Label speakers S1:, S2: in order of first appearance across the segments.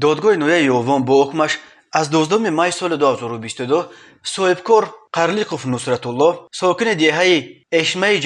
S1: دادگاه نویه یووان با حکمش از 12 مای سال 2022 صاحبکار قرلیقوف نصرت الله ساکن دیهه اشمه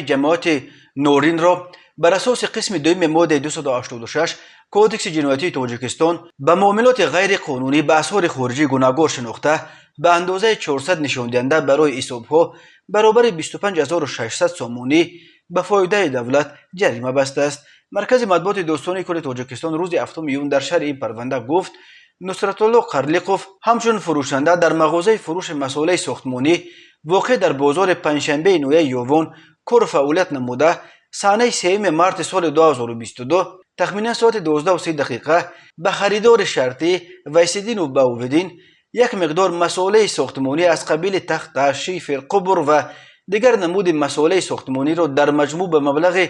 S1: جماعت نورین را بر اساس قسم دوم ماده 286 کودکس جنایتی تاجیکستان به معاملات غیر قانونی به اسرار خارجی گناهکار شناخته به اندازه 400 نشان دهنده برای حسابها برابر 25600 سامانی به فایده دولت جریمه بسته است. مرکز مطبوعات دوستان کل تاجیکستان روز 7 میون در شرح این پرونده گفت نصرت الله قرلیقوف همچون فروشنده در مغازه فروش مساله ساختمانی واقع در بازار پنجشنبه نویه یووان کار فعالیت نموده صحنه 3 مارس سال 2022 تخمینا ساعت 12:30 به خریدار شرطی ویسیدین و باوودین یک مقدار مساله ساختمانی از قبیل تخت، شیفر، قبر و دیگر نمود مساله ساختمانی را در مجموع به مبلغ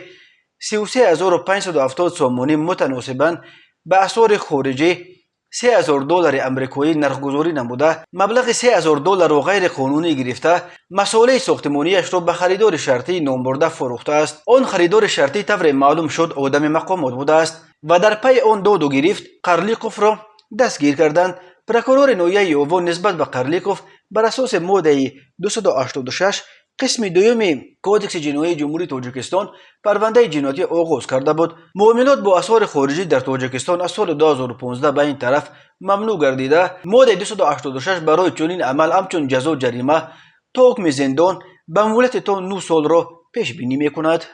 S1: 33570 سامانی متناسباً به اسعار خارجی $3000 امریکایی نرخ‌گذاری نموده مبلغ $3000 را غیر قانونی گرفته مساله ساختمانیش را به خریدار شرطی نام برده فروخته است. آن خریدار شرطی طور معلوم شد آدم مقامات بوده است و در پی آن داد و گرفت قرلیقوف را دستگیر کردند. پروکورور نویه یووان نسبت به قرلیقوف بر اساس ماده 286 قسم دوم کودکس جنایی جمهوری تاجیکستان پرونده جنایتی آغاز کرده بود. معاملات با اسعار خارجی در تاجیکستان از سال 2015 به این طرف ممنوع گردیده ماده 286 برای چنین عمل همچون جزا جریمه تا حکم زندان به مهلت تا 9 سال را پیش بینی میکند.